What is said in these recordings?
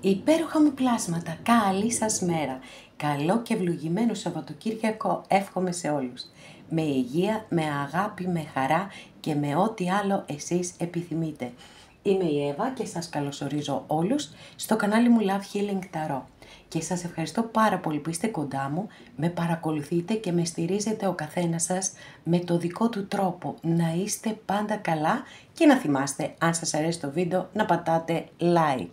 Υπέροχα μου πλάσματα, καλή σας μέρα. Καλό και ευλογημένο Σαββατοκύριακο εύχομαι σε όλους. Με υγεία, με αγάπη, με χαρά και με ό,τι άλλο εσείς επιθυμείτε. Είμαι η Εύα και σας καλωσορίζω όλους στο κανάλι μου Love Healing Tarot. Και σας ευχαριστώ πάρα πολύ που είστε κοντά μου, με παρακολουθείτε και με στηρίζετε ο καθένας σας με το δικό του τρόπο. Να είστε πάντα καλά και να θυμάστε, αν σας αρέσει το βίντεο, να πατάτε like.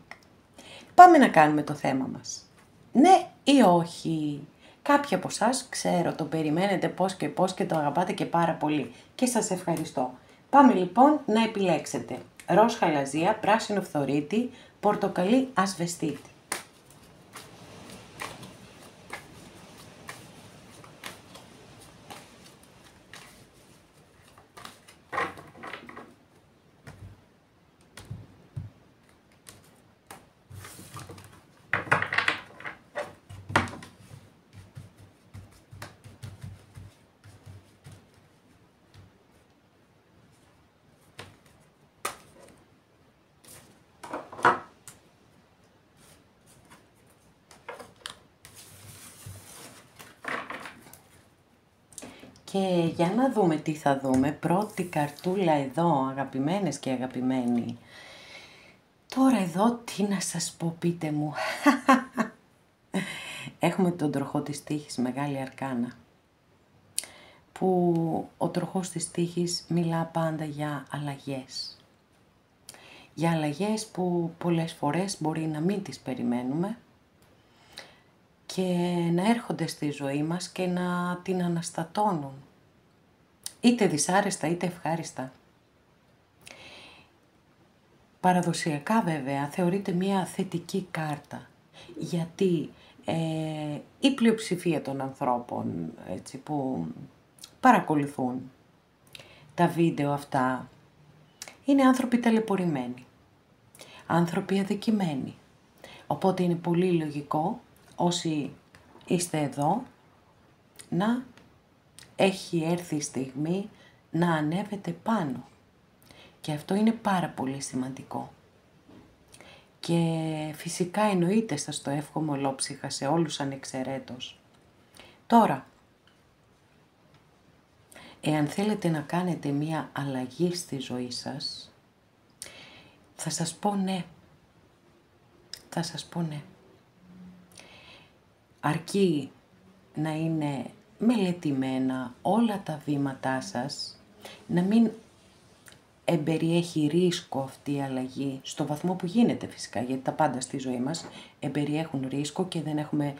Πάμε να κάνουμε το θέμα μας. Ναι ή όχι? Κάποιοι από εσάς, ξέρω, το περιμένετε πώς και το αγαπάτε και πάρα πολύ. Και σας ευχαριστώ. Πάμε λοιπόν να επιλέξετε. Ροζ χαλαζία, πράσινο φθορίτη, πορτοκαλί ασβεστίτη. Και για να δούμε τι θα δούμε, πρώτη καρτούλα εδώ, αγαπημένες και αγαπημένοι. Τώρα εδώ τι να σας πω, πείτε μου. Έχουμε τον τροχό της τύχης, μεγάλη αρκάνα. Που ο τροχός της τύχης μιλά πάντα για αλλαγές. Για αλλαγές που πολλές φορές μπορεί να μην τις περιμένουμε και να έρχονται στη ζωή μας και να την αναστατώνουν. Είτε δυσάρεστα είτε ευχάριστα. Παραδοσιακά βέβαια θεωρείται μια θετική κάρτα, γιατί η πλειοψηφία των ανθρώπων έτσι, που παρακολουθούν τα βίντεο αυτά είναι άνθρωποι ταλαιπωρημένοι, άνθρωποι αδικημένοι. Οπότε είναι πολύ λογικό όσοι είστε εδώ να έχει έρθει η στιγμή να ανέβετε πάνω. Και αυτό είναι πάρα πολύ σημαντικό. Και φυσικά εννοείται σας το εύχομαι ολόψυχα σε όλους ανεξαιρέτως. Τώρα, εάν θέλετε να κάνετε μία αλλαγή στη ζωή σας, θα σας πω ναι. Θα σας πω ναι. Αρκεί να είναι μελετημένα όλα τα βήματά σας, να μην εμπεριέχει ρίσκο αυτή η αλλαγή, στο βαθμό που γίνεται φυσικά, γιατί τα πάντα στη ζωή μας εμπεριέχουν ρίσκο και δεν έχουμε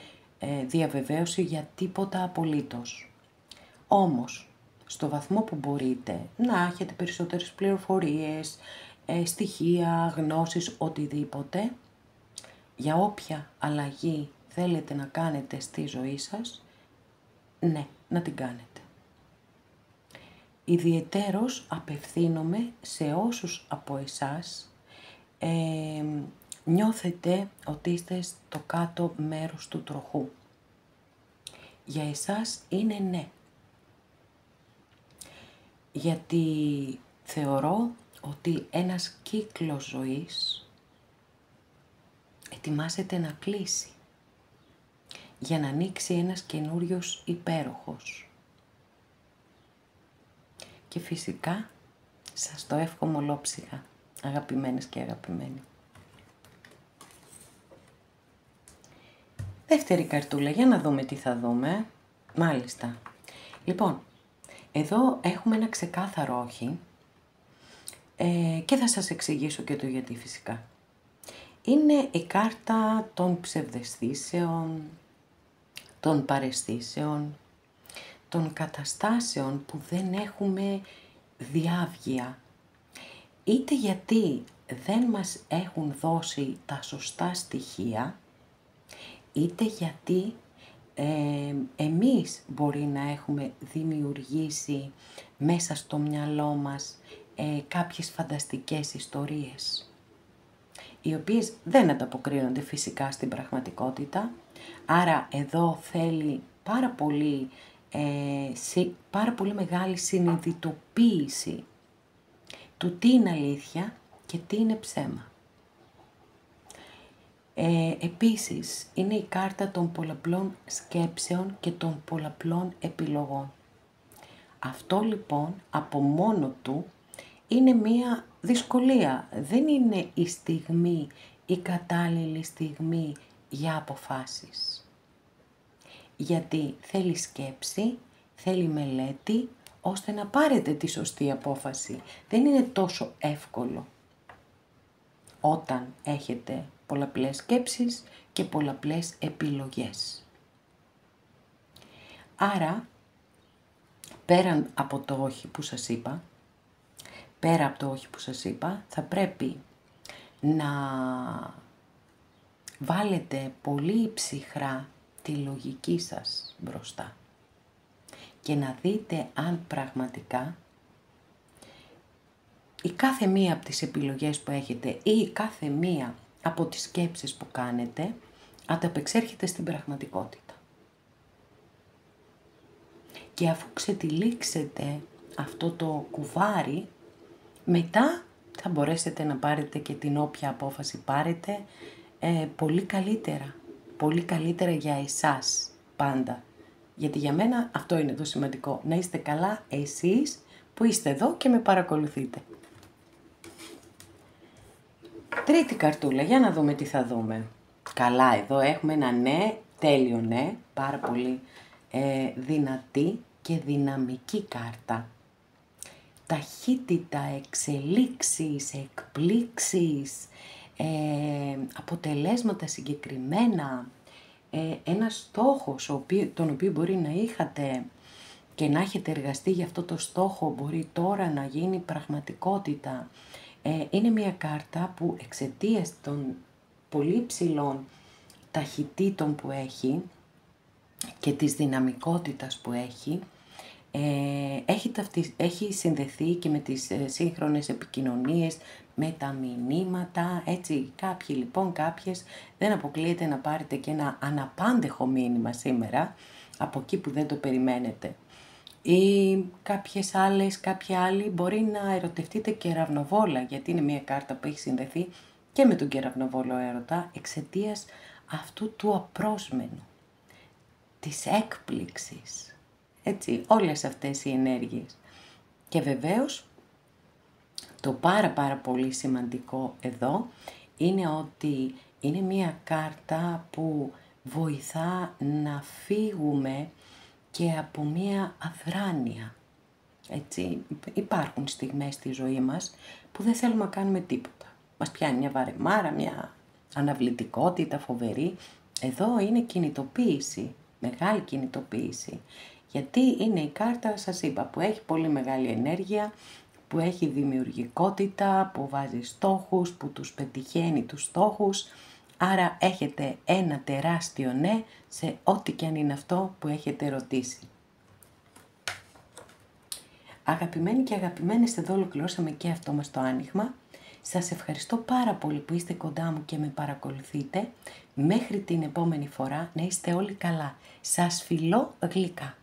διαβεβαίωση για τίποτα απολύτως. Όμως, στο βαθμό που μπορείτε να έχετε περισσότερες πληροφορίες, στοιχεία, γνώσεις, οτιδήποτε, για όποια αλλαγή θέλετε να κάνετε στη ζωή σας, ναι, να την κάνετε. Ιδιαιτέρως απευθύνομαι σε όσους από εσάς νιώθετε ότι είστε στο κάτω μέρος του τροχού. Για εσάς είναι ναι. Γιατί θεωρώ ότι ένας κύκλος ζωής ετοιμάζεται να κλείσει για να ανοίξει ένας καινούριος υπέροχος. Και φυσικά σας το εύχομαι ολόψυχα, αγαπημένες και αγαπημένοι. Δεύτερη καρτούλα, για να δούμε τι θα δούμε. Μάλιστα. Λοιπόν, εδώ έχουμε ένα ξεκάθαρο όχι και θα σας εξηγήσω και το γιατί φυσικά. Είναι η κάρτα των ψευδαισθήσεων, των παραισθήσεων, των καταστάσεων που δεν έχουμε διάβγεια. Είτε γιατί δεν μας έχουν δώσει τα σωστά στοιχεία, είτε γιατί εμείς μπορεί να έχουμε δημιουργήσει μέσα στο μυαλό μας κάποιες φανταστικές ιστορίες, οι οποίες δεν ανταποκρίνονται φυσικά στην πραγματικότητα. Άρα εδώ θέλει πάρα πολύ μεγάλη συνειδητοποίηση του τι είναι αλήθεια και τι είναι ψέμα. Επίσης, είναι η κάρτα των πολλαπλών σκέψεων και των πολλαπλών επιλογών. Αυτό λοιπόν από μόνο του είναι μία δυσκολία. Δεν είναι η στιγμή, η κατάλληλη στιγμή για αποφάσεις. Γιατί θέλει σκέψη, θέλει μελέτη, ώστε να πάρετε τη σωστή απόφαση. Δεν είναι τόσο εύκολο όταν έχετε πολλαπλές σκέψεις και πολλαπλές επιλογές. Άρα, πέραν από το όχι που σας είπα, θα πρέπει να βάλετε πολύ ψυχρά τη λογική σας μπροστά και να δείτε αν πραγματικά η κάθε μία από τις επιλογές που έχετε ή η κάθε μία από τις σκέψεις που κάνετε ανταπεξέρχεται στην πραγματικότητα. Και αφού ξετυλίξετε αυτό το κουβάρι, μετά θα μπορέσετε να πάρετε και την όποια απόφαση πάρετε πολύ καλύτερα. Πολύ καλύτερα για εσάς πάντα. Γιατί για μένα αυτό είναι το σημαντικό. Να είστε καλά εσείς που είστε εδώ και με παρακολουθείτε. Τρίτη καρτούλα, για να δούμε τι θα δούμε. Καλά, εδώ έχουμε ένα ναι, τέλειο ναι, πάρα πολύ δυνατή και δυναμική κάρτα. Ταχύτητα, εξελίξεις, εκπλήξεις, αποτελέσματα συγκεκριμένα, ένας στόχος τον οποίο μπορεί να είχατε και να έχετε εργαστεί για αυτό το στόχο μπορεί τώρα να γίνει πραγματικότητα. Είναι μια κάρτα που εξαιτίας των πολύ ψηλών ταχυτήτων που και της δυναμικότητας που έχει συνδεθεί και με τις σύγχρονες επικοινωνίες, με τα μηνύματα, έτσι κάποιες δεν αποκλείεται να πάρετε και ένα αναπάντεχο μήνυμα σήμερα, από εκεί που δεν το περιμένετε. Ή κάποιοι άλλοι μπορεί να ερωτευτείτε κεραυνοβόλα, γιατί είναι μια κάρτα που έχει συνδεθεί και με τον κεραυνοβόλο έρωτα, εξαιτίας αυτού του απρόσμενου, της έκπληξης, έτσι, όλες αυτές οι ενέργειες. Και βεβαίως, το πάρα πολύ σημαντικό εδώ, είναι ότι είναι μια κάρτα που βοηθά να φύγουμε και από μία αδράνεια. Έτσι, υπάρχουν στιγμές στη ζωή μας που δεν θέλουμε να κάνουμε τίποτα. Μας πιάνει μια βαρεμάρα, μια αναβλητικότητα φοβερή. Εδώ είναι κινητοποίηση, μεγάλη κινητοποίηση. Γιατί είναι η κάρτα, σας είπα, που έχει πολύ μεγάλη ενέργεια, που έχει δημιουργικότητα, που βάζει στόχους, που τους πετυχαίνει τους στόχους. Άρα έχετε ένα τεράστιο ναι σε ό,τι και αν είναι αυτό που έχετε ρωτήσει. Αγαπημένοι και αγαπημένες, εδώ ολοκληρώσαμε και αυτό μας το άνοιγμα. Σας ευχαριστώ πάρα πολύ που είστε κοντά μου και με παρακολουθείτε. Μέχρι την επόμενη φορά να είστε όλοι καλά. Σας φιλώ γλυκά.